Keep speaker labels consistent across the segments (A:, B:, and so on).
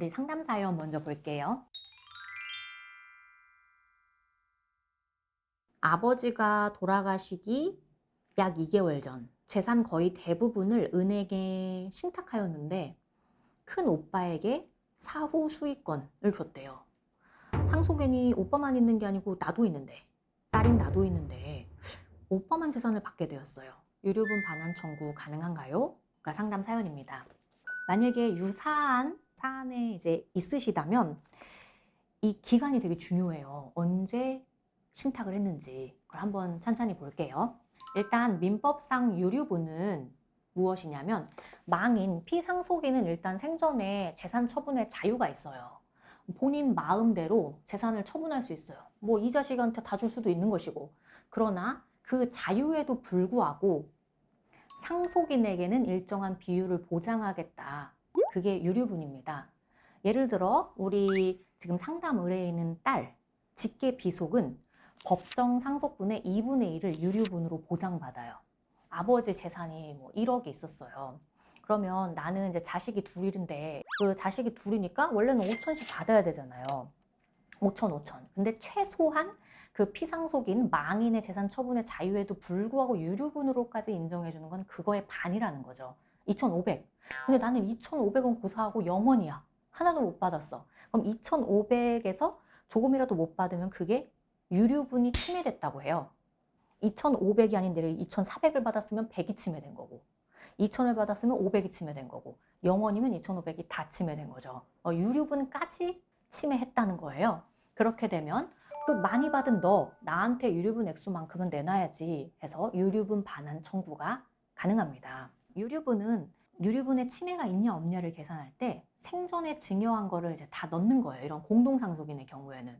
A: 우리 상담 사연 먼저 볼게요. 아버지가 돌아가시기 약 2개월 전 재산 거의 대부분을 은행에 신탁하였는데 큰 오빠에게 사후 수익권을 줬대요. 상속인이 오빠만 있는 게 아니고 나도 있는데, 딸인 나도 있는데 오빠만 재산을 받게 되었어요. 유류분 반환 청구 가능한가요? 가 상담 사연입니다. 만약에 유사한 사안에 이제 있으시다면 이 기간이 되게 중요해요. 언제 신탁을 했는지 그걸 한번 찬찬히 볼게요. 일단 민법상 유류분은 무엇이냐면 망인, 피상속인은 일단 생전에 재산 처분의 자유가 있어요. 본인 마음대로 재산을 처분할 수 있어요. 뭐 이 자식한테 다 줄 수도 있는 것이고. 그러나 그 자유에도 불구하고 상속인에게는 일정한 비율을 보장하겠다. 그게 유류분입니다. 예를 들어 우리 지금 상담 의뢰에 있는 딸, 직계 비속은 법정 상속분의 2분의 1을 유류분으로 보장받아요. 아버지 재산이 뭐 1억이 있었어요. 그러면 나는 이제 자식이 둘인데 그 자식이 둘이니까 원래는 5천씩 받아야 되잖아요. 5천, 5천. 근데 최소한 그 피상속인 망인의 재산 처분의 자유에도 불구하고 유류분으로까지 인정해 주는 건 그거의 반이라는 거죠. 2,500. 근데 나는 2,500원 고사하고 영원이야. 하나도 못 받았어. 그럼 2,500에서 조금이라도 못 받으면 그게 유류분이 침해됐다고 해요. 2,500이 아닌 내려 2,400을 받았으면 100이 침해된 거고 2,000을 받았으면 500이 침해된 거고 0원이면 2,500이 다 침해된 거죠. 유류분까지 침해했다는 거예요. 그렇게 되면 또 많이 받은 너 나한테 유류분 액수만큼은 내놔야지 해서 유류분 반환 청구가 가능합니다. 유류분의 침해가 있냐 없냐를 계산할 때 생전에 증여한 거를 이제 다 넣는 거예요. 이런 공동상속인의 경우에는.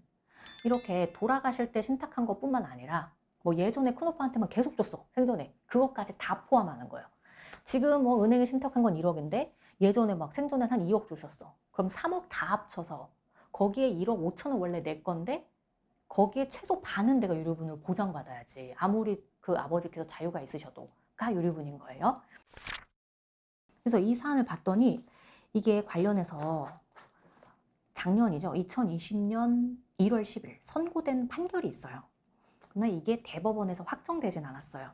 A: 이렇게 돌아가실 때 신탁한 것뿐만 아니라 뭐 예전에 큰오빠한테만 계속 줬어. 생전에. 그것까지 다 포함하는 거예요. 지금 뭐 은행에 신탁한 건 1억인데 예전에 막 생전에 한 2억 주셨어. 그럼 3억 다 합쳐서 거기에 1억 5천은 원래 내 건데 거기에 최소 반은 내가 유류분을 보장받아야지. 아무리 그 아버지께서 자유가 있으셔도가 유류분인 거예요. 그래서 이 사안을 봤더니 이게 관련해서 작년이죠. 2020년 1월 10일 선고된 판결이 있어요. 그러나 이게 대법원에서 확정되진 않았어요.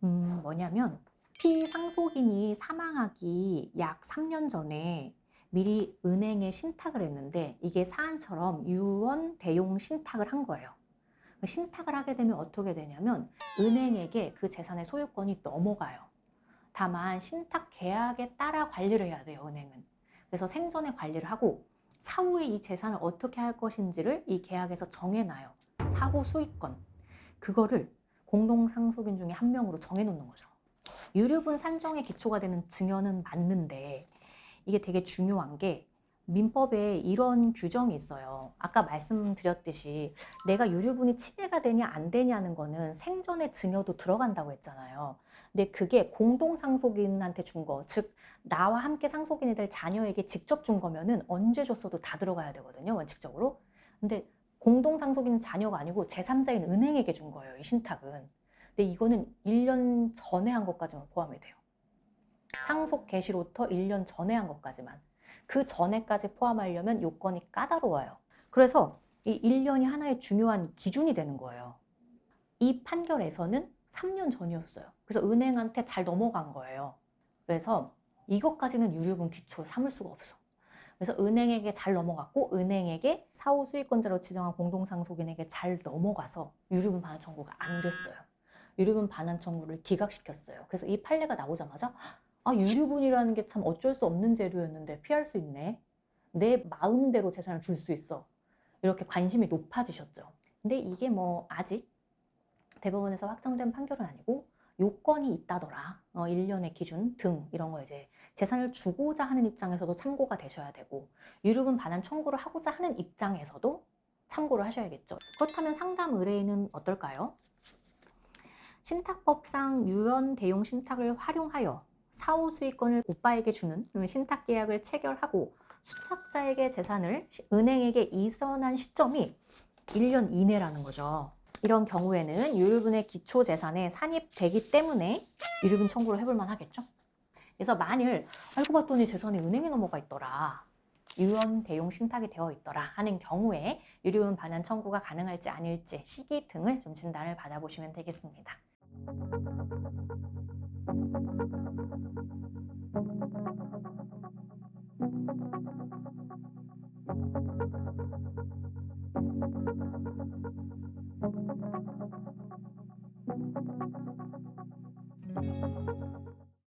A: 뭐냐면 피상속인이 사망하기 약 3년 전에 미리 은행에 신탁을 했는데 이게 사안처럼 유언 대용 신탁을 한 거예요. 신탁을 하게 되면 어떻게 되냐면 은행에게 그 재산의 소유권이 넘어가요. 다만 신탁 계약에 따라 관리를 해야 돼요, 은행은. 그래서 생전에 관리를 하고 사후에 이 재산을 어떻게 할 것인지를 이 계약에서 정해놔요. 사후 수익권. 그거를 공동상속인 중에 한 명으로 정해놓는 거죠. 유류분 산정의 기초가 되는 증여는 맞는데 이게 되게 중요한 게 민법에 이런 규정이 있어요. 아까 말씀드렸듯이 내가 유류분이 침해가 되냐 안 되냐는 거는 생전의 증여도 들어간다고 했잖아요. 근데 그게 공동상속인한테 준 거, 즉 나와 함께 상속인이 될 자녀에게 직접 준 거면은 언제 줬어도 다 들어가야 되거든요, 원칙적으로. 근데 공동상속인 자녀가 아니고 제3자인 은행에게 준 거예요, 이 신탁은. 근데 이거는 1년 전에 한 것까지만 포함이 돼요. 상속 개시로부터 1년 전에 한 것까지만. 그 전에까지 포함하려면 요건이 까다로워요. 그래서 이 1년이 하나의 중요한 기준이 되는 거예요. 이 판결에서는 3년 전이었어요. 그래서 은행한테 잘 넘어간 거예요. 그래서 이것까지는 유류분 기초 삼을 수가 없어. 그래서 은행에게 잘 넘어갔고 은행에게 사후 수익권자로 지정한 공동상속인에게 잘 넘어가서 유류분 반환 청구가 안 됐어요. 유류분 반환 청구를 기각시켰어요. 그래서 이 판례가 나오자마자 유류분이라는 게 참 어쩔 수 없는 제도였는데 피할 수 있네. 내 마음대로 재산을 줄 수 있어. 이렇게 관심이 높아지셨죠. 근데 이게 뭐 아직 대법원에서 확정된 판결은 아니고 요건이 있다더라. 1년의 기준 등 이런 거 이제 재산을 주고자 하는 입장에서도 참고가 되셔야 되고 유류분 반환 청구를 하고자 하는 입장에서도 참고를 하셔야겠죠. 그렇다면 상담 의뢰인은 어떨까요? 신탁법상 유연 대용 신탁을 활용하여 사후 수익권을 오빠에게 주는 신탁 계약을 체결하고 수탁자에게 재산을 은행에게 이전한 시점이 1년 이내라는 거죠. 이런 경우에는 유류분의 기초 재산에 산입되기 때문에 유류분 청구를 해볼 만 하겠죠. 그래서 만일 알고 봤더니 재산이 은행에 넘어가 있더라. 유언 대용 신탁이 되어 있더라 하는 경우에 유류분 반환 청구가 가능할지 아닐지 시기 등을 좀 진단을 받아보시면 되겠습니다.